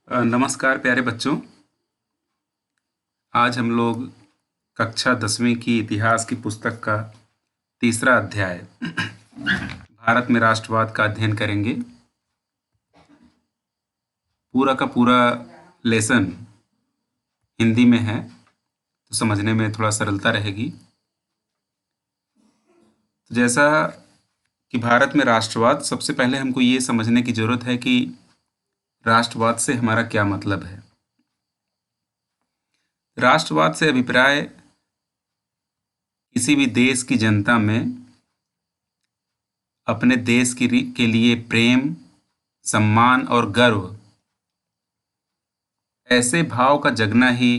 नमस्कार प्यारे बच्चों। आज हम लोग कक्षा 10वीं की इतिहास की पुस्तक का तीसरा अध्याय भारत में राष्ट्रवाद का अध्ययन करेंगे। पूरा का पूरा लेसन हिंदी में है, तो समझने में थोड़ा सरलता रहेगी। तो जैसा कि भारत में राष्ट्रवाद, सबसे पहले हमको ये समझने की ज़रूरत है कि राष्ट्रवाद से हमारा क्या मतलब है। राष्ट्रवाद से अभिप्राय किसी भी देश की जनता में अपने देश के लिए प्रेम, सम्मान और गर्व, ऐसे भाव का जगना ही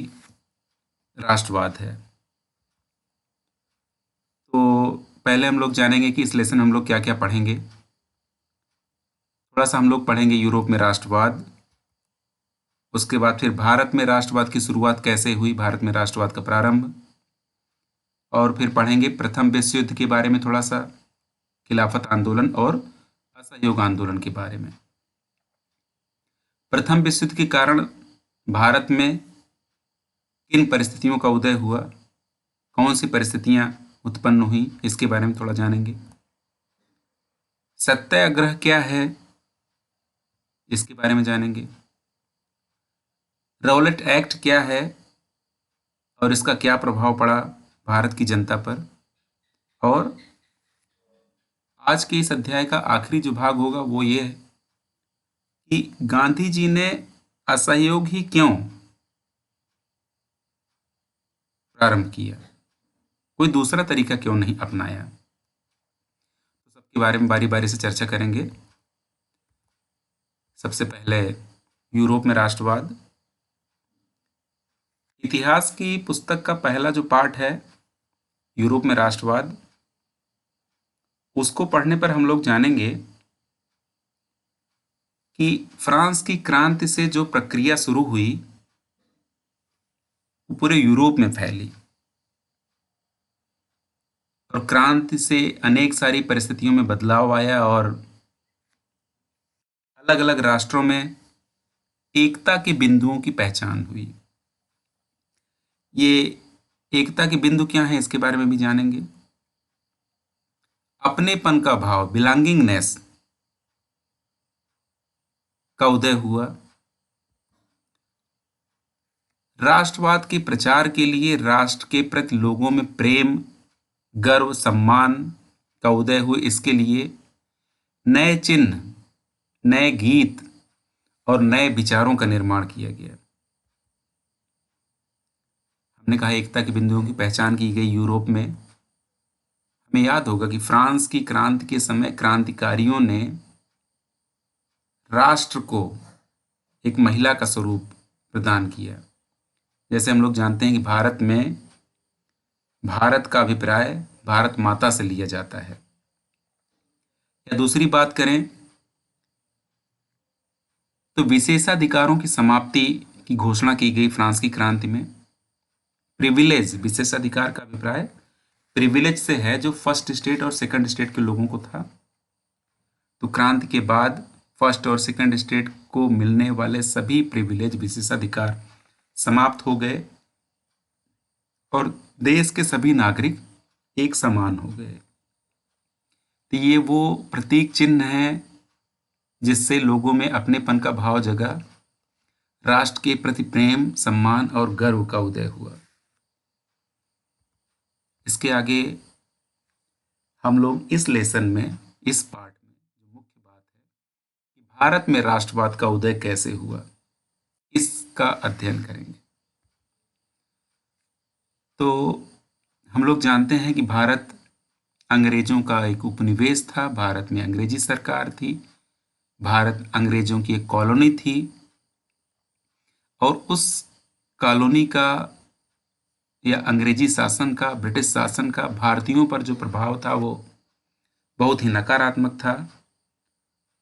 राष्ट्रवाद है। तो पहले हम लोग जानेंगे कि इस लेसन हम लोग क्या क्या पढ़ेंगे। थोड़ा सा हम लोग पढ़ेंगे यूरोप में राष्ट्रवाद, उसके बाद फिर भारत में राष्ट्रवाद की शुरुआत कैसे हुई, भारत में राष्ट्रवाद का प्रारंभ, और फिर पढ़ेंगे प्रथम विश्व युद्ध के बारे में थोड़ा सा, खिलाफत आंदोलन और असहयोग आंदोलन के बारे में। प्रथम विश्व युद्ध के कारण भारत में किन परिस्थितियों का उदय हुआ, कौन सी परिस्थितियां उत्पन्न हुई, इसके बारे में थोड़ा जानेंगे। सत्याग्रह क्या है, इसके बारे में जानेंगे। रॉलेट एक्ट क्या है और इसका क्या प्रभाव पड़ा भारत की जनता पर। और आज के इस अध्याय का आखिरी जो भाग होगा वो ये है कि गांधी जी ने असहयोग ही क्यों प्रारंभ किया, कोई दूसरा तरीका क्यों नहीं अपनाया। तो सबके बारे में बारी बारी से चर्चा करेंगे। सबसे पहले यूरोप में राष्ट्रवाद। इतिहास की पुस्तक का पहला जो पार्ट है यूरोप में राष्ट्रवाद, उसको पढ़ने पर हम लोग जानेंगे कि फ्रांस की क्रांति से जो प्रक्रिया शुरू हुई वो पूरे यूरोप में फैली, और क्रांति से अनेक सारी परिस्थितियों में बदलाव आया और अलग अलग राष्ट्रों में एकता के बिंदुओं की पहचान हुई। ये एकता के बिंदु क्या हैं, इसके बारे में भी जानेंगे। अपनेपन का भाव, बिलोंगिंगनेस का उदय हुआ। राष्ट्रवाद के प्रचार के लिए राष्ट्र के प्रति लोगों में प्रेम, गर्व, सम्मान का उदय हुआ। इसके लिए नए चिन्ह, नए गीत और नए विचारों का निर्माण किया गया। हमने कहा एकता के बिंदुओं की पहचान की गई यूरोप में। हमें याद होगा कि फ्रांस की क्रांति के समय क्रांतिकारियों ने राष्ट्र को एक महिला का स्वरूप प्रदान किया। जैसे हम लोग जानते हैं कि भारत में भारत का अभिप्राय भारत माता से लिया जाता है। या दूसरी बात करें तो विशेषाधिकारों की समाप्ति की घोषणा की गई फ्रांस की क्रांति में। प्रिविलेज, विशेषाधिकार का अभिप्राय प्रिविलेज से है, जो फर्स्ट स्टेट और सेकंड स्टेट के लोगों को था। तो क्रांति के बाद फर्स्ट और सेकंड स्टेट को मिलने वाले सभी प्रिविलेज, विशेषाधिकार समाप्त हो गए और देश के सभी नागरिक एक समान हो गए। तो ये वो प्रतीक चिन्ह है जिससे लोगों में अपनेपन का भाव जगा, राष्ट्र के प्रति प्रेम, सम्मान और गर्व का उदय हुआ। इसके आगे हम लोग इस लेसन में, इस पार्ट में जो मुख्य बात है कि भारत में राष्ट्रवाद का उदय कैसे हुआ, इसका अध्ययन करेंगे। तो हम लोग जानते हैं कि भारत अंग्रेजों का एक उपनिवेश था, भारत में अंग्रेजी सरकार थी, भारत अंग्रेजों की एक कॉलोनी थी, और उस कॉलोनी का या अंग्रेजी शासन का, ब्रिटिश शासन का भारतीयों पर जो प्रभाव था वो बहुत ही नकारात्मक था,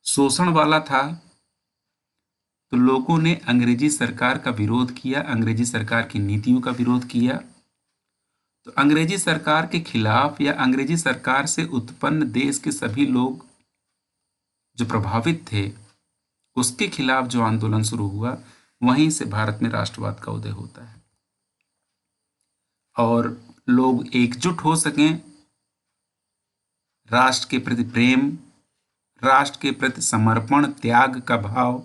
शोषण वाला था। तो लोगों ने अंग्रेजी सरकार का विरोध किया, अंग्रेजी सरकार की नीतियों का विरोध किया। तो अंग्रेजी सरकार के खिलाफ या अंग्रेजी सरकार से उत्पन्न देश के सभी लोग जो प्रभावित थे, उसके खिलाफ जो आंदोलन शुरू हुआ, वहीं से भारत में राष्ट्रवाद का उदय होता है। और लोग एकजुट हो सकें, राष्ट्र के प्रति प्रेम, राष्ट्र के प्रति समर्पण, त्याग का भाव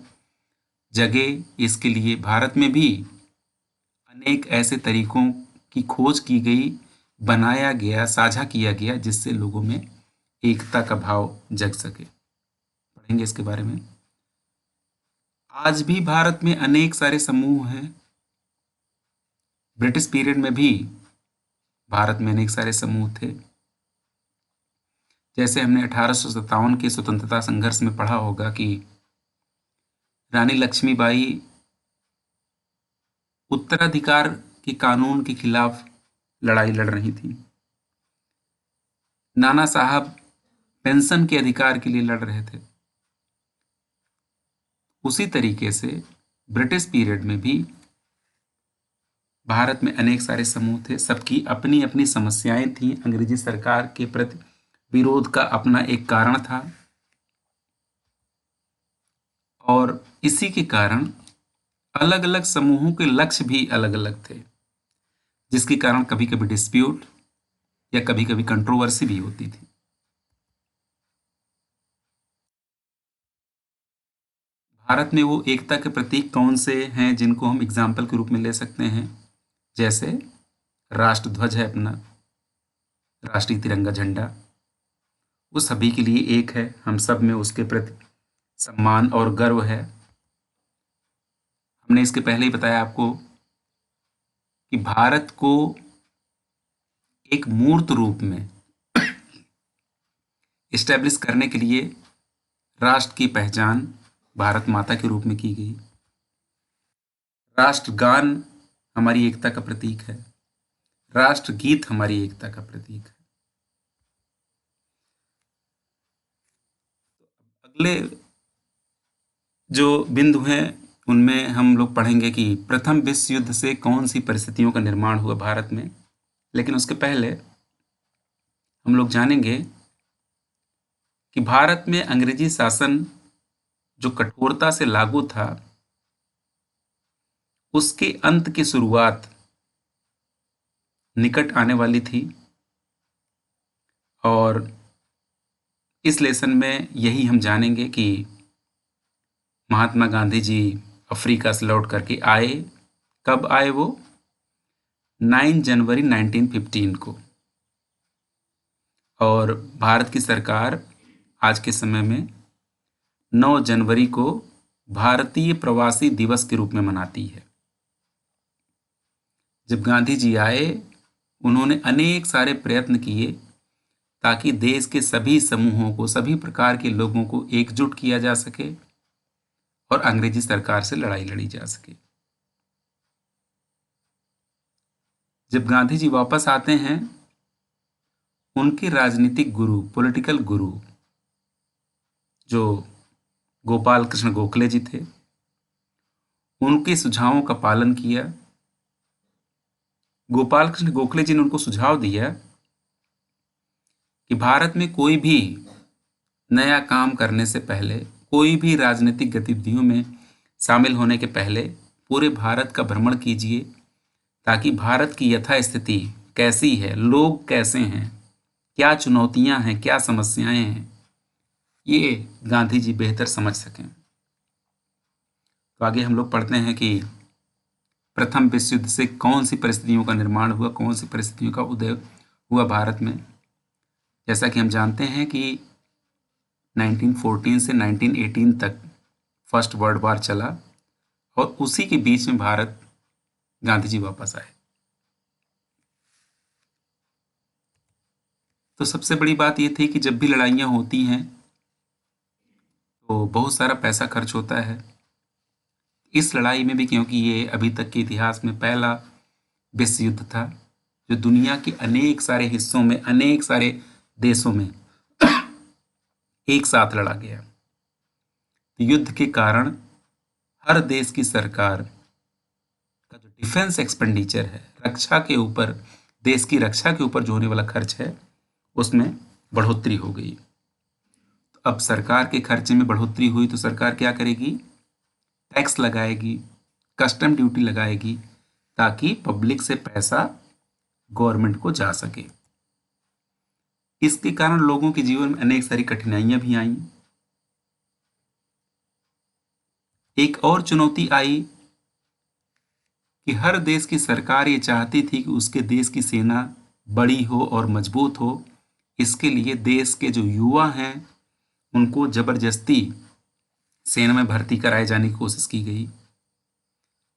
जगे, इसके लिए भारत में भी अनेक ऐसे तरीकों की खोज की गई, बनाया गया, साझा किया गया, जिससे लोगों में एकता का भाव जग सके। पढ़ेंगे इसके बारे में। आज भी भारत में अनेक सारे समूह हैं। ब्रिटिश पीरियड में भी भारत में अनेक सारे समूह थे। जैसे हमने 1857 के स्वतंत्रता संघर्ष में पढ़ा होगा कि रानी लक्ष्मीबाई उत्तराधिकार के कानून के खिलाफ लड़ाई लड़ रही थी। नाना साहब पेंशन के अधिकार के लिए लड़ रहे थे। उसी तरीके से ब्रिटिश पीरियड में भी भारत में अनेक सारे समूह थे। सबकी अपनी अपनी समस्याएं थीं। अंग्रेजी सरकार के प्रति विरोध का अपना एक कारण था, और इसी के कारण अलग अलग समूहों के लक्ष्य भी अलग अलग थे, जिसके कारण कभी कभी डिस्प्यूट या कभी कभी कंट्रोवर्सी भी होती थी। भारत में वो एकता के प्रतीक कौन से हैं जिनको हम एग्जाम्पल के रूप में ले सकते हैं? जैसे राष्ट्रध्वज है अपना, राष्ट्रीय तिरंगा झंडा, वो सभी के लिए एक है। हम सब में उसके प्रति सम्मान और गर्व है। हमने इसके पहले ही बताया आपको कि भारत को एक मूर्त रूप में इस्टेब्लिश करने के लिए राष्ट्र की पहचान भारत माता के रूप में की गई। राष्ट्रगान हमारी एकता का प्रतीक है। राष्ट्रगीत हमारी एकता का प्रतीक है। अगले जो बिंदु हैं उनमें हम लोग पढ़ेंगे कि प्रथम विश्व युद्ध से कौन सी परिस्थितियों का निर्माण हुआ भारत में। लेकिन उसके पहले हम लोग जानेंगे कि भारत में अंग्रेजी शासन जो कठोरता से लागू था, उसके अंत की शुरुआत निकट आने वाली थी। और इस लेसन में यही हम जानेंगे कि महात्मा गांधी जी अफ्रीका से लौट करके आए। कब आए वो? 9 जनवरी 1915 को। और भारत की सरकार आज के समय में 9 जनवरी को भारतीय प्रवासी दिवस के रूप में मनाती है। जब गांधी जी आए, उन्होंने अनेक सारे प्रयत्न किए ताकि देश के सभी समूहों को, सभी प्रकार के लोगों को एकजुट किया जा सके और अंग्रेजी सरकार से लड़ाई लड़ी जा सके। जब गांधी जी वापस आते हैं, उनके राजनीतिक गुरु, पॉलिटिकल गुरु, जो गोपाल कृष्ण गोखले जी थे, उनके सुझावों का पालन किया। गोपाल कृष्ण गोखले जी ने उनको सुझाव दिया कि भारत में कोई भी नया काम करने से पहले, कोई भी राजनीतिक गतिविधियों में शामिल होने के पहले पूरे भारत का भ्रमण कीजिए, ताकि भारत की यथास्थिति कैसी है, लोग कैसे हैं, क्या चुनौतियां हैं, क्या समस्याएं हैं, ये गांधी जी बेहतर समझ सकें। तो आगे हम लोग पढ़ते हैं कि प्रथम विश्व युद्ध से कौन सी परिस्थितियों का निर्माण हुआ, कौन सी परिस्थितियों का उदय हुआ भारत में। जैसा कि हम जानते हैं कि 1914 से 1918 तक फर्स्ट वर्ल्ड वॉर चला, और उसी के बीच में भारत गांधी जी वापस आए। तो सबसे बड़ी बात यह थी कि जब भी लड़ाइयाँ होती हैं तो बहुत सारा पैसा खर्च होता है। इस लड़ाई में भी, क्योंकि ये अभी तक के इतिहास में पहला विश्व युद्ध था जो दुनिया के अनेक सारे हिस्सों में, अनेक सारे देशों में एक साथ लड़ा गया। तो युद्ध के कारण हर देश की सरकार का जो डिफेंस एक्सपेंडिचर है, रक्षा के ऊपर, देश की रक्षा के ऊपर जो होने वाला खर्च है, उसमें बढ़ोतरी हो गई। तो अब सरकार के खर्चे में बढ़ोतरी हुई तो सरकार क्या करेगी? टैक्स लगाएगी, कस्टम ड्यूटी लगाएगी, ताकि पब्लिक से पैसा गवर्नमेंट को जा सके। इसके कारण लोगों के जीवन में अनेक सारी कठिनाइयां भी आईं। एक और चुनौती आई कि हर देश की सरकार ये चाहती थी कि उसके देश की सेना बड़ी हो और मजबूत हो। इसके लिए देश के जो युवा हैं उनको जबरदस्ती सेना में भर्ती कराए जाने की कोशिश की गई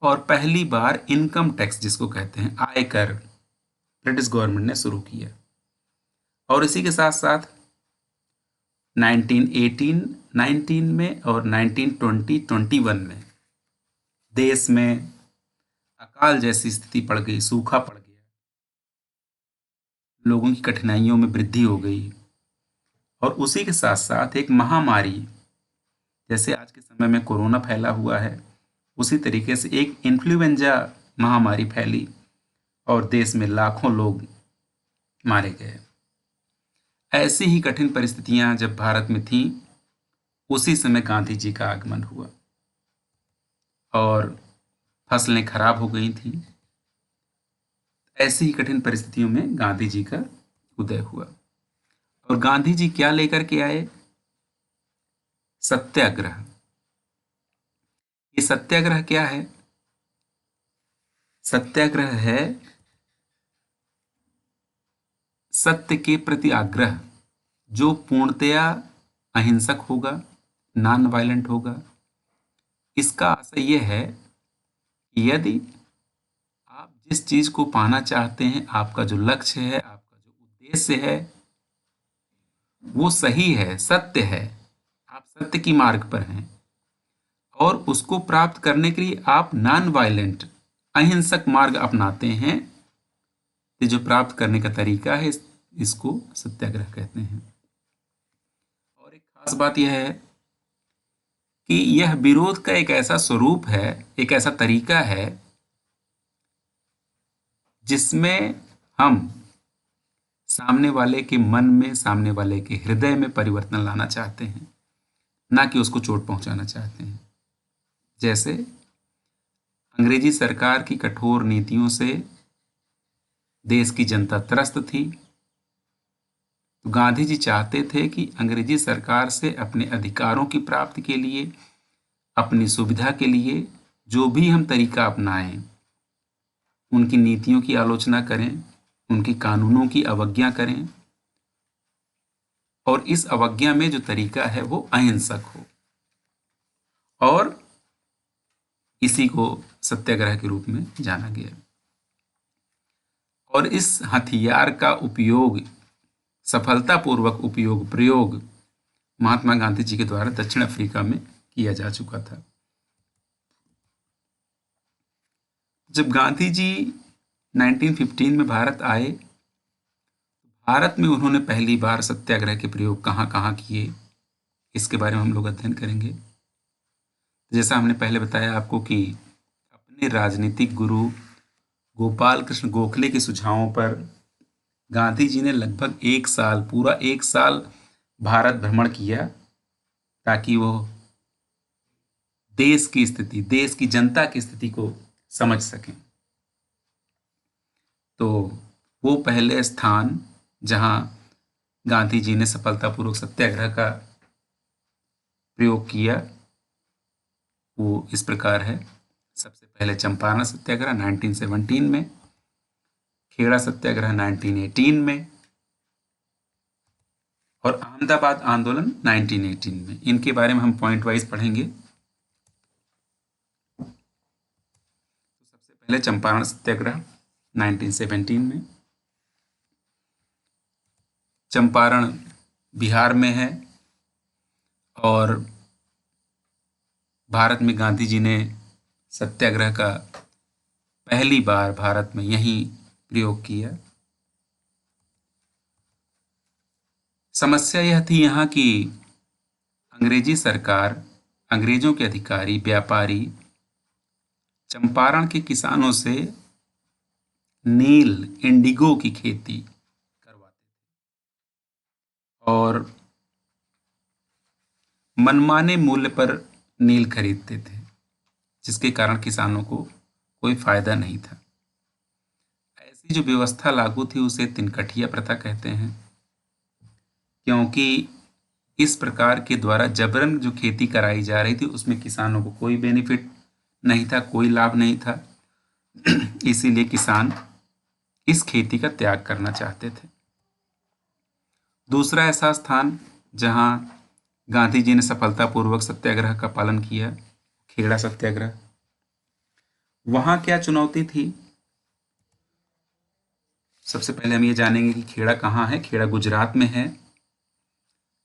और पहली बार इनकम टैक्स जिसको कहते हैं आयकर ब्रिटिश गवर्नमेंट ने शुरू किया। और इसी के साथ साथ 1918-19 में और 1920-21 में देश में अकाल जैसी स्थिति पड़ गई, सूखा पड़ गया, लोगों की कठिनाइयों में वृद्धि हो गई। और उसी के साथ साथ एक महामारी, जैसे आज के समय में कोरोना फैला हुआ है, उसी तरीके से एक इन्फ्लुएंजा महामारी फैली और देश में लाखों लोग मारे गए। ऐसी ही कठिन परिस्थितियां जब भारत में थीं, उसी समय गांधी जी का आगमन हुआ और फसलें खराब हो गई थीं। ऐसी ही कठिन परिस्थितियों में गांधी जी का उदय हुआ। और गांधी जी क्या लेकर के आए? सत्याग्रह। ये सत्याग्रह क्या है? सत्याग्रह है सत्य के प्रति आग्रह, जो पूर्णतया अहिंसक होगा, नॉन वायलेंट होगा। इसका आशय यह है कि यदि आप जिस चीज को पाना चाहते हैं, आपका जो लक्ष्य है, आपका जो उद्देश्य है, वो सही है, सत्य है, आप सत्य की मार्ग पर हैं और उसको प्राप्त करने के लिए आप नॉन वायलेंट अहिंसक मार्ग अपनाते हैं, तो जो प्राप्त करने का तरीका है इसको सत्याग्रह कहते हैं। और एक खास बात यह है कि यह विरोध का एक ऐसा स्वरूप है, एक ऐसा तरीका है जिसमें हम सामने वाले के मन में, सामने वाले के हृदय में परिवर्तन लाना चाहते हैं, ना कि उसको चोट पहुंचाना चाहते हैं। जैसे अंग्रेजी सरकार की कठोर नीतियों से देश की जनता त्रस्त थी, तो गांधी जी चाहते थे कि अंग्रेजी सरकार से अपने अधिकारों की प्राप्ति के लिए, अपनी सुविधा के लिए जो भी हम तरीका अपनाएं, उनकी नीतियों की आलोचना करें, उनके कानूनों की अवज्ञा करें और इस अवज्ञा में जो तरीका है वो अहिंसक हो। और इसी को सत्याग्रह के रूप में जाना गया। और इस हथियार का उपयोग, सफलतापूर्वक प्रयोग महात्मा गांधी जी के द्वारा दक्षिण अफ्रीका में किया जा चुका था। जब गांधी जी 1915 में भारत आए, भारत में उन्होंने पहली बार सत्याग्रह के प्रयोग कहाँ कहाँ किए, इसके बारे में हम लोग अध्ययन करेंगे। जैसा हमने पहले बताया आपको कि अपने राजनीतिक गुरु गोपाल कृष्ण गोखले के सुझावों पर गांधी जी ने लगभग एक साल, पूरा एक साल भारत भ्रमण किया, ताकि वो देश की स्थिति, देश की जनता की स्थिति को समझ सकें। तो वो पहले स्थान जहां गांधी जी ने सफलतापूर्वक सत्याग्रह का प्रयोग किया वो इस प्रकार है। सबसे पहले चंपारण सत्याग्रह 1917 में, खेड़ा सत्याग्रह 1918 में और अहमदाबाद आंदोलन 1918 में। इनके बारे में हम पॉइंट वाइज पढ़ेंगे। तो सबसे पहले चंपारण सत्याग्रह 1917 में। चंपारण बिहार में है और भारत में गांधी जी ने सत्याग्रह का पहली बार भारत में यही प्रयोग किया। समस्या यह थी यहाँ की अंग्रेजी सरकार, अंग्रेजों के अधिकारी, व्यापारी चंपारण के किसानों से नील, इंडिगो की खेती करवाते थे और मनमाने मूल्य पर नील खरीदते थे, जिसके कारण किसानों को कोई फायदा नहीं था। ऐसी जो व्यवस्था लागू थी उसे तिनकठिया प्रथा कहते हैं, क्योंकि इस प्रकार के द्वारा जबरन जो खेती कराई जा रही थी उसमें किसानों को कोई बेनिफिट नहीं था, कोई लाभ नहीं था। इसीलिए किसान इस खेती का त्याग करना चाहते थे। दूसरा ऐसा स्थान जहां गांधी जी ने सफलतापूर्वक सत्याग्रह का पालन किया, खेड़ा सत्याग्रह। वहां क्या चुनौती थी? सबसे पहले हम ये जानेंगे कि खेड़ा कहाँ है। खेड़ा गुजरात में है।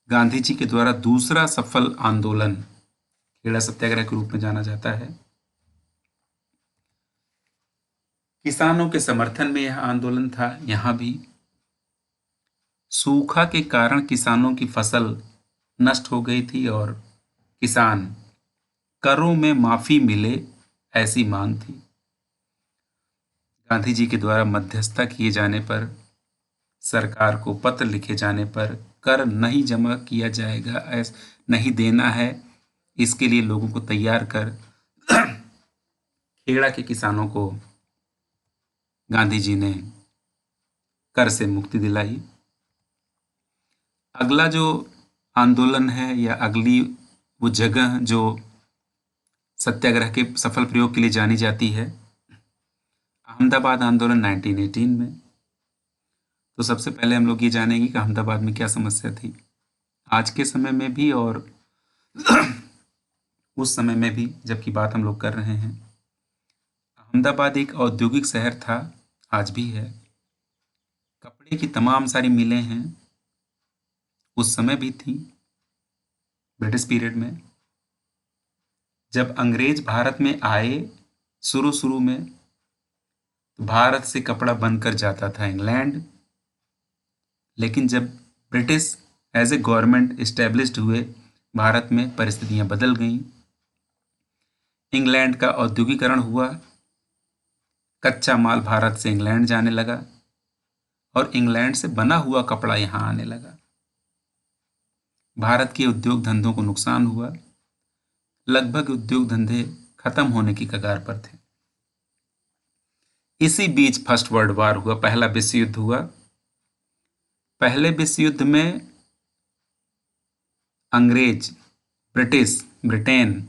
गांधी जी के द्वारा दूसरा सफल आंदोलन खेड़ा सत्याग्रह के रूप में जाना जाता है। किसानों के समर्थन में यह आंदोलन था। यहां भी सूखा के कारण किसानों की फसल नष्ट हो गई थी और किसान करों में माफी मिले ऐसी मांग थी। गांधी जी के द्वारा मध्यस्थता किए जाने पर, सरकार को पत्र लिखे जाने पर कर नहीं जमा किया जाएगा, नहीं देना है, इसके लिए लोगों को तैयार कर खेड़ा के किसानों को गांधी जी ने कर से मुक्ति दिलाई। अगला जो आंदोलन है या अगली वो जगह जो सत्याग्रह के सफल प्रयोग के लिए जानी जाती है, अहमदाबाद आंदोलन 1918 में। तो सबसे पहले हम लोग ये जानेंगे कि अहमदाबाद में क्या समस्या थी आज के समय में भी और उस समय में भी जबकि बात हम लोग कर रहे हैं। अहमदाबाद एक औद्योगिक शहर था, आज भी है। कपड़े की तमाम सारी मिलें हैं, उस समय भी थी ब्रिटिश पीरियड में। जब अंग्रेज भारत में आए शुरू में, तो भारत से कपड़ा बनकर जाता था इंग्लैंड, लेकिन जब British as a government established हुए भारत में, परिस्थितियां बदल गईं। इंग्लैंड का औद्योगिकरण हुआ, कच्चा माल भारत से इंग्लैंड जाने लगा और इंग्लैंड से बना हुआ कपड़ा यहां आने लगा। भारत के उद्योग धंधों को नुकसान हुआ, लगभग उद्योग धंधे खत्म होने की कगार पर थे। इसी बीच फर्स्ट वर्ल्ड वॉर हुआ, पहला विश्व युद्ध हुआ। पहले विश्व युद्ध में अंग्रेज, ब्रिटेन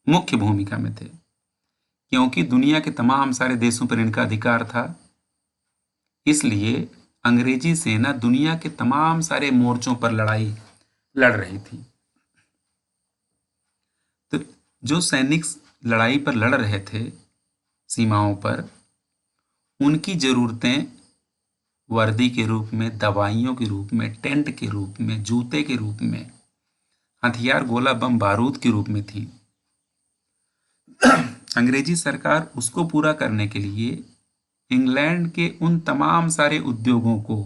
मुख्य भूमिका में थे, क्योंकि दुनिया के तमाम सारे देशों पर इनका अधिकार था। इसलिए अंग्रेजी सेना दुनिया के तमाम सारे मोर्चों पर लड़ाई लड़ रही थी। तो जो सैनिक लड़ाई पर लड़ रहे थे सीमाओं पर, उनकी जरूरतें वर्दी के रूप में, दवाइयों के रूप में, टेंट के रूप में, जूते के रूप में, हथियार, गोला, बम, बारूद के रूप में थी। अंग्रेजी सरकार उसको पूरा करने के लिए इंग्लैंड के उन तमाम सारे उद्योगों को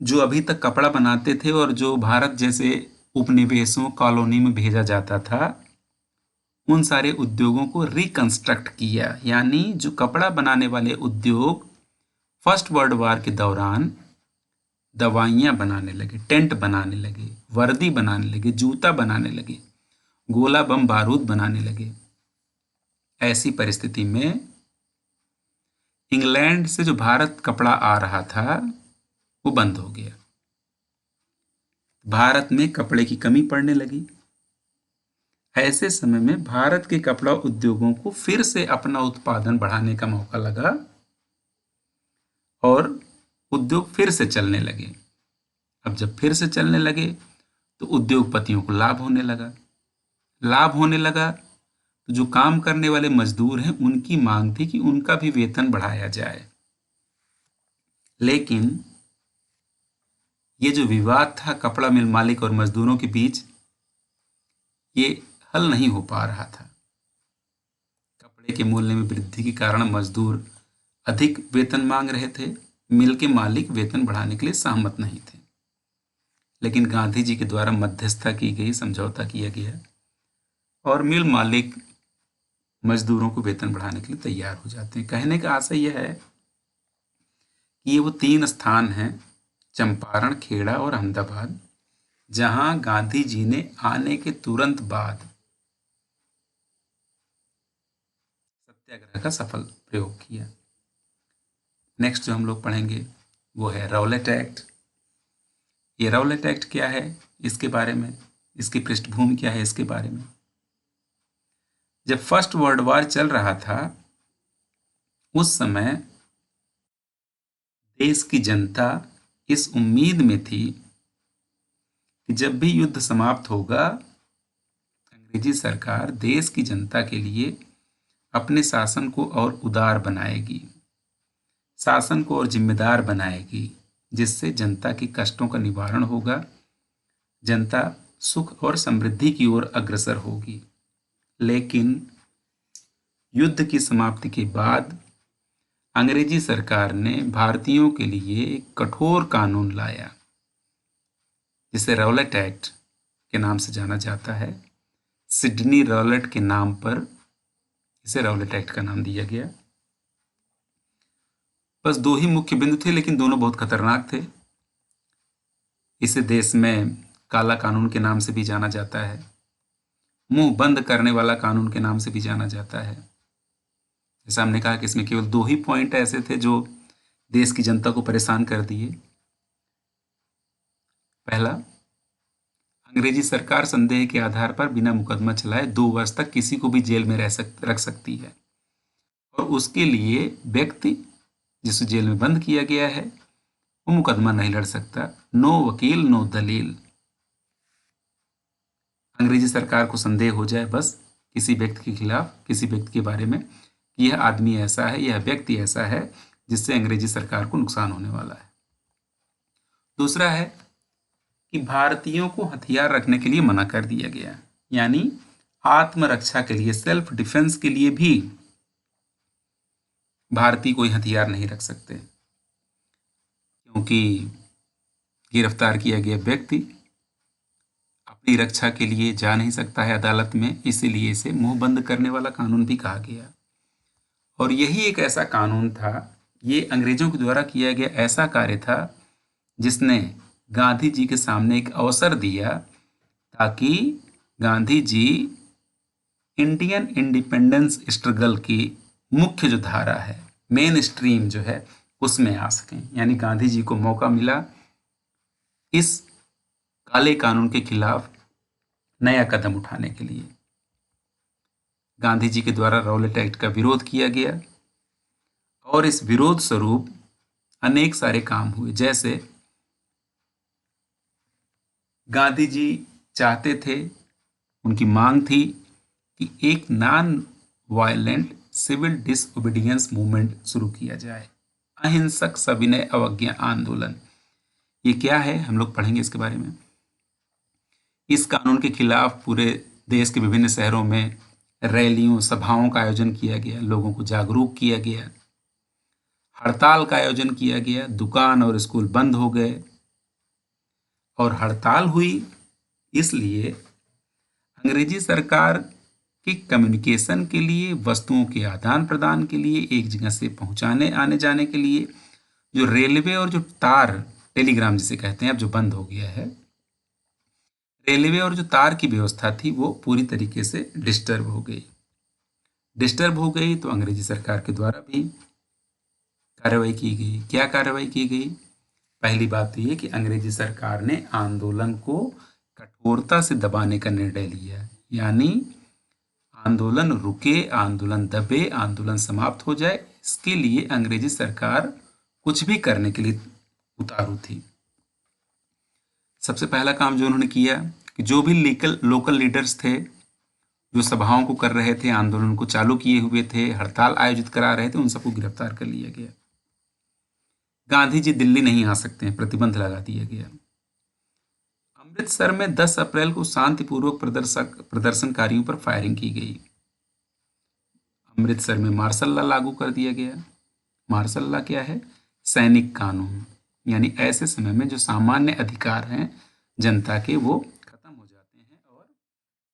जो अभी तक कपड़ा बनाते थे और जो भारत जैसे उपनिवेशों, कॉलोनी में भेजा जाता था, उन सारे उद्योगों को रिकंस्ट्रक्ट किया। यानी जो कपड़ा बनाने वाले उद्योग फर्स्ट वर्ल्ड वॉर के दौरान दवाइयां बनाने लगे, टेंट बनाने लगे, वर्दी बनाने लगे, जूता बनाने लगे, गोला बम बारूद बनाने लगे। ऐसी परिस्थिति में इंग्लैंड से जो भारत कपड़ा आ रहा था वो बंद हो गया। भारत में कपड़े की कमी पड़ने लगी। ऐसे समय में भारत के कपड़ा उद्योगों को फिर से अपना उत्पादन बढ़ाने का मौका लगा और उद्योग फिर से चलने लगे। अब जब फिर से चलने लगे तो उद्योगपतियों को लाभ होने लगा। तो जो काम करने वाले मजदूर हैं उनकी मांग थी कि उनका भी वेतन बढ़ाया जाए। लेकिन ये जो विवाद था कपड़ा मिल मालिक और मजदूरों के बीच, ये हल नहीं हो पा रहा था। कपड़े के मूल्य में वृद्धि के कारण मजदूर अधिक वेतन मांग रहे थे, मिल के मालिक वेतन बढ़ाने के लिए सहमत नहीं थे। लेकिन गांधी जी के द्वारा मध्यस्थता की गई, समझौता किया गया और मिल मालिक मजदूरों को वेतन बढ़ाने के लिए तैयार हो जाते हैं। कहने का आशय यह है कि ये वो 3 स्थान हैं, चंपारण, खेड़ा और अहमदाबाद, जहां गांधी जी ने आने के तुरंत बाद सत्याग्रह का सफल प्रयोग किया। नेक्स्ट जो हम लोग पढ़ेंगे वो है राउलेट एक्ट। ये राउलेट एक्ट क्या है, इसके बारे में, इसकी पृष्ठभूमि क्या है, इसके बारे में। जब फर्स्ट वर्ल्ड वॉर चल रहा था उस समय देश की जनता इस उम्मीद में थी कि जब भी युद्ध समाप्त होगा अंग्रेजी सरकार देश की जनता के लिए अपने शासन को और उदार बनाएगी, शासन को और जिम्मेदार बनाएगी, जिससे जनता के कष्टों का निवारण होगा, जनता सुख और समृद्धि की ओर अग्रसर होगी। लेकिन युद्ध की समाप्ति के बाद अंग्रेजी सरकार ने भारतीयों के लिए एक कठोर कानून लाया जिसे राउलेट एक्ट के नाम से जाना जाता है। सिडनी राउलेट के नाम पर इसे राउलेट एक्ट का नाम दिया गया। बस दो ही मुख्य बिंदु थे, लेकिन दोनों बहुत खतरनाक थे। इसे देश में काला कानून के नाम से भी जाना जाता है, मुंह बंद करने वाला कानून के नाम से भी जाना जाता है। जैसा हमने कहा कि इसमें केवल दो ही पॉइंट ऐसे थे जो देश की जनता को परेशान कर दिए। पहला, अंग्रेजी सरकार संदेह के आधार पर बिना मुकदमा चलाए 2 वर्ष तक किसी को भी जेल में रख सकती है, और उसके लिए व्यक्ति जिसे जेल में बंद किया गया है वो मुकदमा नहीं लड़ सकता। नो वकील नो दलील। अंग्रेजी सरकार को संदेह हो जाए बस किसी व्यक्ति के खिलाफ, किसी व्यक्ति के बारे में कि यह आदमी ऐसा है, यह व्यक्ति ऐसा है जिससे अंग्रेजी सरकार को नुकसान होने वाला है। दूसरा है कि भारतीयों को हथियार रखने के लिए मना कर दिया गया, यानी आत्मरक्षा के लिए, सेल्फ डिफेंस के लिए भी भारतीय कोई हथियार नहीं रख सकते, क्योंकि गिरफ्तार किया गया व्यक्ति अपनी रक्षा के लिए जा नहीं सकता है अदालत में, इसीलिए इसे मुंह बंद करने वाला कानून भी कहा गया। और यही एक ऐसा कानून था, ये अंग्रेजों के द्वारा किया गया ऐसा कार्य था जिसने गांधी जी के सामने एक अवसर दिया ताकि Gandhi ji Indian independence struggle की मुख्य जो धारा है, मेन स्ट्रीम जो है, उसमें आ सकें। यानी गांधी जी को मौका मिला इस काले कानून के खिलाफ नया कदम उठाने के लिए। गांधी जी के द्वारा राउलेट एक्ट का विरोध किया गया और इस विरोध स्वरूप अनेक सारे काम हुए। जैसे गांधी जी चाहते थे, उनकी मांग थी कि एक non violent civil disobedience movement शुरू किया जाए, अहिंसक सविनय अवज्ञा आंदोलन। ये क्या है, हम लोग पढ़ेंगे इसके बारे में। इस कानून के खिलाफ पूरे देश के विभिन्न शहरों में रैलियों, सभाओं का आयोजन किया गया, लोगों को जागरूक किया गया, हड़ताल का आयोजन किया गया, दुकान और स्कूल बंद हो गए। और हड़ताल हुई इसलिए अंग्रेजी सरकार की कम्युनिकेशन के लिए, वस्तुओं के आदान प्रदान के लिए, एक जगह से पहुंचाने आने जाने के लिए जो रेलवे और जो तार, टेलीग्राम जिसे कहते हैं, अब जो बंद हो गया है, रेलवे और जो तार की व्यवस्था थी वो पूरी तरीके से डिस्टर्ब हो गई। डिस्टर्ब हो गई तो अंग्रेजी सरकार के द्वारा भी कार्रवाई की गई। क्या कार्रवाई की गई? पहली बात तो ये कि अंग्रेजी सरकार ने आंदोलन को कठोरता से दबाने का निर्णय लिया, यानी आंदोलन रुके, आंदोलन दबे, आंदोलन समाप्त हो जाए, इसके लिए अंग्रेजी सरकार कुछ भी करने के लिए उतारू थी। सबसे पहला काम जो उन्होंने किया कि जो भी लोकल लीडर्स थे, जो सभाओं को कर रहे थे, आंदोलन को चालू किए हुए थे, हड़ताल आयोजित करा रहे थे, उन सबको गिरफ्तार कर लिया गया। गांधी जी दिल्ली नहीं आ सकते हैं, प्रतिबंध लगा दिया गया। अमृतसर में 10 अप्रैल को शांतिपूर्वक प्रदर्शनकारियों पर फायरिंग की गई। अमृतसर में मार्शल लॉ लागू कर दिया गया। मार्शल लॉ क्या है? सैनिक कानून, यानी ऐसे समय में जो सामान्य अधिकार हैं जनता के वो खत्म हो जाते हैं और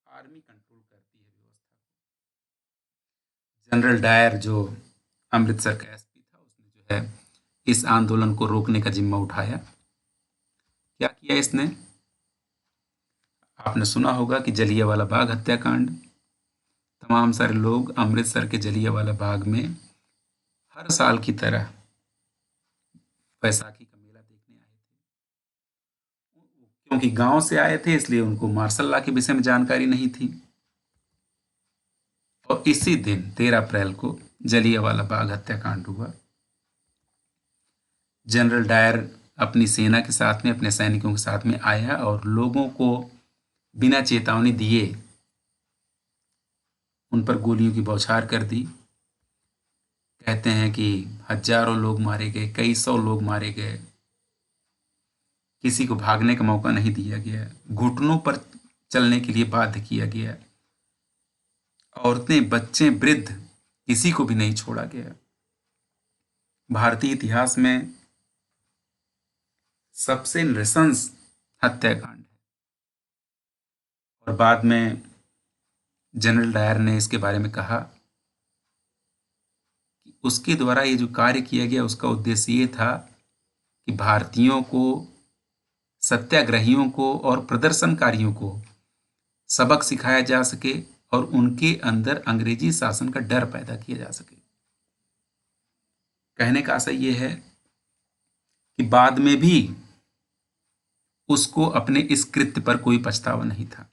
आर्मी कंट्रोल करती है व्यवस्था को। जनरल डायर जो अमृतसर का एसपी था, उसने जो है इस आंदोलन को रोकने का जिम्मा उठाया। क्या किया इसने? आपने सुना होगा कि जलियांवाला बाग हत्याकांड, तमाम सारे लोग अमृतसर के जलियांवाला बाग में हर साल की तरह बैसाखी का मेला देखने आए थे। क्योंकि गांव से आए थे इसलिए उनको मार्शल लॉ के विषय में जानकारी नहीं थी। और इसी दिन 13 अप्रैल को जलियांवाला बाग हत्याकांड हुआ। जनरल डायर अपनी सेना के साथ में, अपने सैनिकों के साथ में आया और लोगों को बिना चेतावनी दिए उन पर गोलियों की बौछार कर दी। कहते हैं कि हजारों लोग मारे गए, कई सौ लोग मारे गए, किसी को भागने का मौका नहीं दिया गया, घुटनों पर चलने के लिए बाध्य किया गया, औरतें, बच्चे, वृद्ध, किसी को भी नहीं छोड़ा गया। भारतीय इतिहास में सबसे नृशंस हत्याकांड है। और बाद में जनरल डायर ने इसके बारे में कहा कि उसके द्वारा ये जो कार्य किया गया उसका उद्देश्य ये था कि भारतीयों को, सत्याग्रहियों को और प्रदर्शनकारियों को सबक सिखाया जा सके और उनके अंदर अंग्रेजी शासन का डर पैदा किया जा सके। कहने का आशय ये है कि बाद में भी उसको अपने इस कृत्य पर कोई पछतावा नहीं था।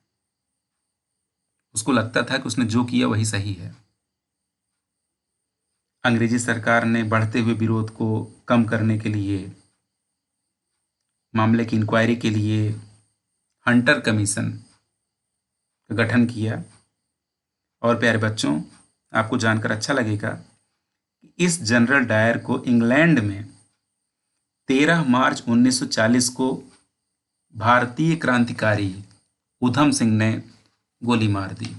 उसको लगता था कि उसने जो किया वही सही है। अंग्रेजी सरकार ने बढ़ते हुए विरोध को कम करने के लिए, मामले की इंक्वायरी के लिए हंटर कमीशन का गठन किया। और प्यारे बच्चों, आपको जानकर अच्छा लगेगा कि इस जनरल डायर को इंग्लैंड में 13 मार्च 1940 को भारतीय क्रांतिकारी उधम सिंह ने गोली मार दी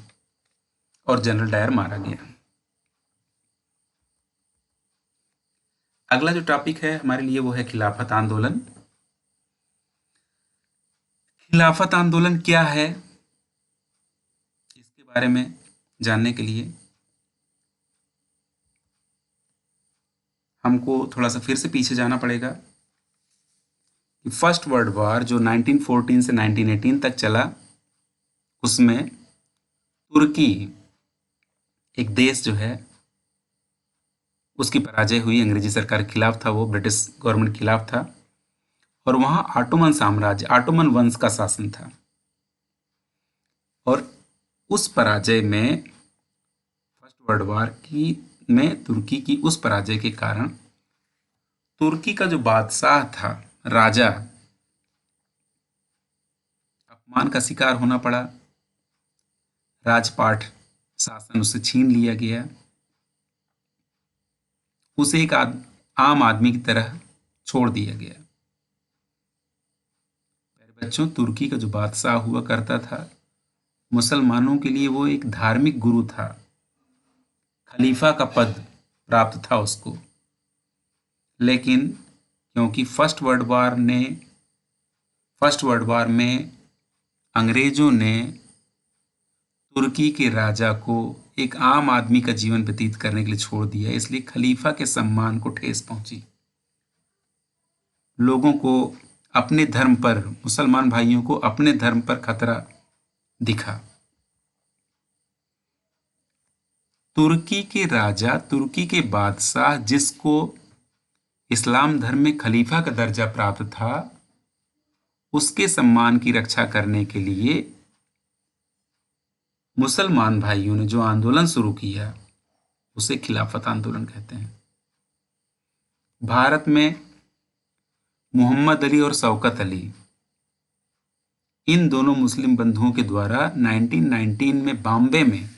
और जनरल डायर मारा गया। अगला जो टॉपिक है हमारे लिए वो है खिलाफत आंदोलन। खिलाफत आंदोलन क्या है, इसके बारे में जानने के लिए हमको थोड़ा सा फिर से पीछे जाना पड़ेगा कि फर्स्ट वर्ल्ड वॉर जो 1914 से 1918 तक चला, उसमें तुर्की एक देश जो है उसकी पराजय हुई। अंग्रेजी सरकार के खिलाफ था, वो ब्रिटिश गवर्नमेंट के खिलाफ था और वहाँ ऑटोमन साम्राज्य, ऑटोमन वंश का शासन था। और उस पराजय में, फर्स्ट वर्ल्ड वॉर की में तुर्की की उस पराजय के कारण तुर्की का जो बादशाह था, राजा, अपमान का शिकार होना पड़ा। राजपाट शासन उससे छीन लिया गया। उसे एक आम आदमी की तरह छोड़ दिया गया। मेरे बच्चों, तुर्की का जो बादशाह हुआ करता था, मुसलमानों के लिए वो एक धार्मिक गुरु था। खलीफा का पद प्राप्त था उसको। लेकिन क्योंकि फर्स्ट वर्ल्ड वॉर में अंग्रेजों ने तुर्की के राजा को एक आम आदमी का जीवन व्यतीत करने के लिए छोड़ दिया, इसलिए खलीफा के सम्मान को ठेस पहुंची। लोगों को अपने धर्म पर, मुसलमान भाइयों को अपने धर्म पर खतरा दिखा। तुर्की के राजा, तुर्की के बादशाह, जिसको इस्लाम धर्म में खलीफा का दर्जा प्राप्त था, उसके सम्मान की रक्षा करने के लिए मुसलमान भाइयों ने जो आंदोलन शुरू किया उसे खिलाफत आंदोलन कहते हैं। भारत में मोहम्मद अली और शौकत अली, इन दोनों मुस्लिम बंधुओं के द्वारा 1919 में बॉम्बे में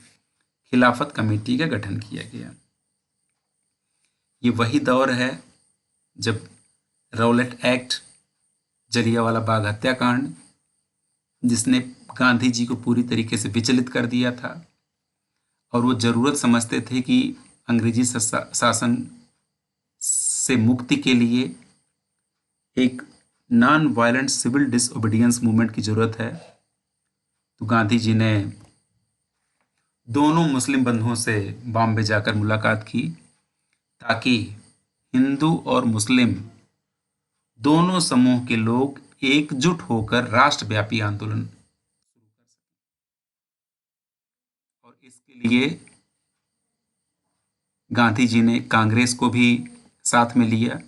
खिलाफत कमेटी का गठन किया गया। ये वही दौर है जब रौलट एक्ट, जलियांवाला बाग हत्याकांड, जिसने गांधी जी को पूरी तरीके से विचलित कर दिया था और वो जरूरत समझते थे कि अंग्रेजी शासन से मुक्ति के लिए एक non violent civil disobedience movement की जरूरत है। तो गांधी जी ने दोनों मुस्लिम बंधुओं से बॉम्बे जाकर मुलाकात की ताकि हिंदू और मुस्लिम दोनों समूह के लोग एकजुट होकर राष्ट्रव्यापी आंदोलन और इसके लिए गांधी जी ने कांग्रेस को भी साथ में लिया।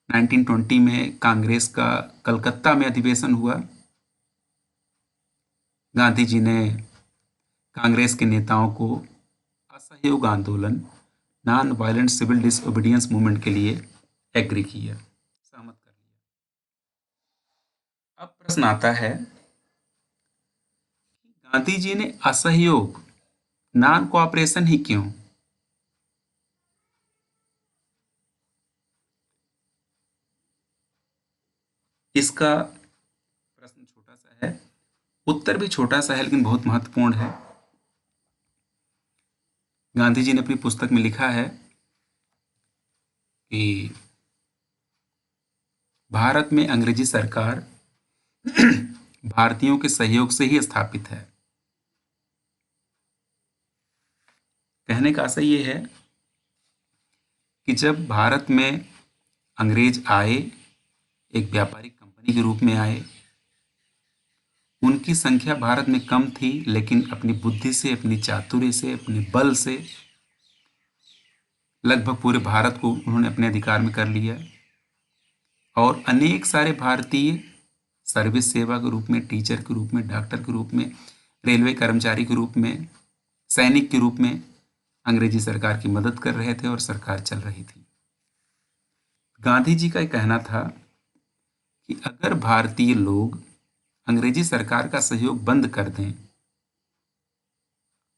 1920 में कांग्रेस का कलकत्ता में अधिवेशन हुआ। गांधी जी ने कांग्रेस के नेताओं को असहयोग आंदोलन, non violent civil disobedience movement के लिए एग्री किया, सहमत कर लिया। अब प्रश्न आता है, गांधी जी ने असहयोग, नॉन कोऑपरेशन ही क्यों? इसका प्रश्न छोटा सा है, उत्तर भी छोटा सा है लेकिन बहुत महत्वपूर्ण है। गांधी जी ने अपनी पुस्तक में लिखा है कि भारत में अंग्रेजी सरकार भारतीयों के सहयोग से ही स्थापित है। कहने का आशय ये है कि जब भारत में अंग्रेज आए, एक व्यापारिक कंपनी के रूप में आए, उनकी संख्या भारत में कम थी, लेकिन अपनी बुद्धि से, अपनी चातुर्य से, अपने बल से लगभग पूरे भारत को उन्होंने अपने अधिकार में कर लिया और अनेक सारे भारतीय सर्विस सेवा के रूप में, टीचर के रूप में, डॉक्टर के रूप में, रेलवे कर्मचारी के रूप में, सैनिक के रूप में अंग्रेजी सरकार की मदद कर रहे थे और सरकार चल रही थी। गांधी जी का कहना था कि अगर भारतीय लोग अंग्रेजी सरकार का सहयोग बंद कर दें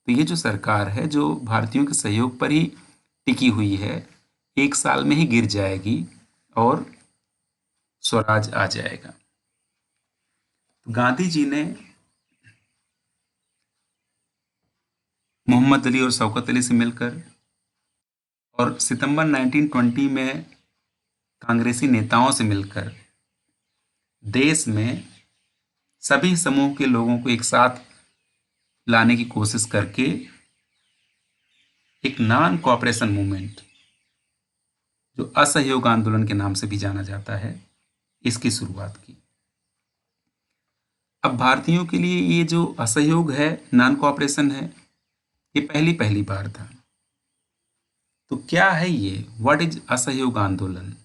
तो ये जो सरकार है, जो भारतीयों के सहयोग पर ही टिकी हुई है, 1 साल में ही गिर जाएगी और स्वराज आ जाएगा। तो गांधी जी ने मोहम्मद अली और शौकत अली से मिलकर और सितंबर 1920 में कांग्रेसी नेताओं से मिलकर देश में सभी समूह के लोगों को एक साथ लाने की कोशिश करके एक नॉन कोऑपरेशन मूवमेंट, जो असहयोग आंदोलन के नाम से भी जाना जाता है, इसकी शुरुआत की। अब भारतीयों के लिए ये जो असहयोग है, नॉन कोऑपरेशन है, ये पहली बार था। तो क्या है ये? व्हाट इज असहयोग आंदोलन,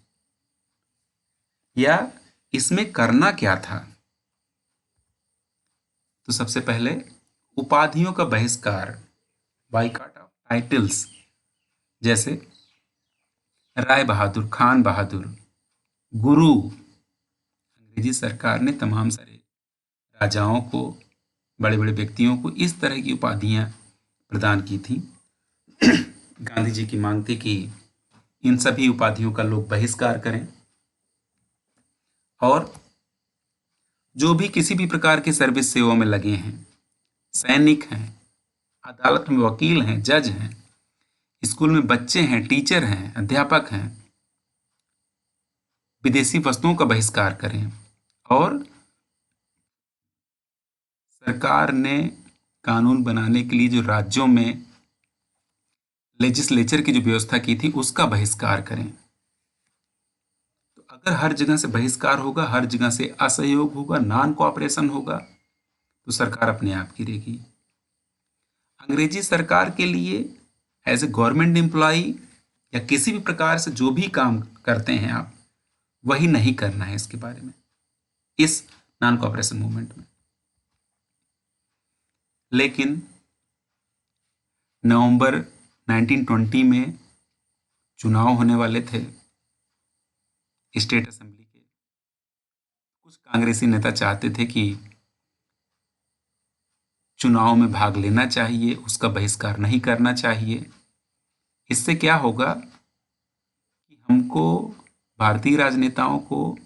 या इसमें करना क्या था? तो सबसे पहले उपाधियों का बहिष्कार, बाइकॉट ऑफ टाइटल्स, जैसे राय बहादुर, खान बहादुर, गुरु। अंग्रेजी सरकार ने तमाम सारे राजाओं को, बड़े बड़े व्यक्तियों को इस तरह की उपाधियां प्रदान की थी। गांधी जी की मांग थी कि इन सभी उपाधियों का लोग बहिष्कार करें और जो भी किसी भी प्रकार की सर्विस सेवा में लगे हैं, सैनिक हैं, अदालत में वकील हैं, जज हैं, स्कूल में बच्चे हैं, टीचर हैं, अध्यापक हैं, विदेशी वस्तुओं का बहिष्कार करें। और सरकार ने कानून बनाने के लिए जो राज्यों में लेजिस्लेचर की जो व्यवस्था की थी, उसका बहिष्कार करें। तो अगर हर जगह से बहिष्कार होगा, हर जगह से असहयोग होगा, नॉन कोऑपरेशन होगा, तो सरकार अपने आप गिरेगी। अंग्रेजी सरकार के लिए एज ए गवर्नमेंट एम्प्लॉई या किसी भी प्रकार से जो भी काम करते हैं आप, वही नहीं करना है इसके बारे में, इस नॉन कोऑपरेशन मूवमेंट में। लेकिन नवंबर 1920 में चुनाव होने वाले थे स्टेट असेंबली के। कुछ कांग्रेसी नेता चाहते थे कि चुनाव में भाग लेना चाहिए, उसका बहिष्कार नहीं करना चाहिए। इससे क्या होगा कि हमको, भारतीय राजनेताओं को,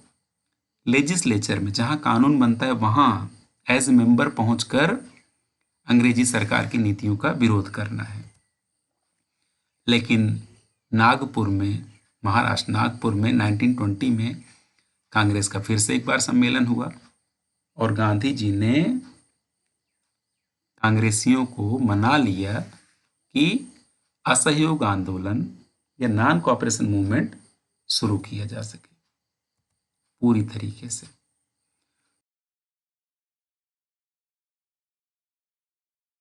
लेजिस्लेचर में जहां कानून बनता है वहां एज मेंबर पहुंचकर अंग्रेजी सरकार की नीतियों का विरोध करना है। लेकिन नागपुर में, महाराष्ट्र नागपुर में 1920 में कांग्रेस का फिर से एक बार सम्मेलन हुआ और गांधी जी ने कांग्रेसियों को मना लिया कि असहयोग आंदोलन या नॉन कोऑपरेशन मूवमेंट शुरू किया जा सके पूरी तरीके से।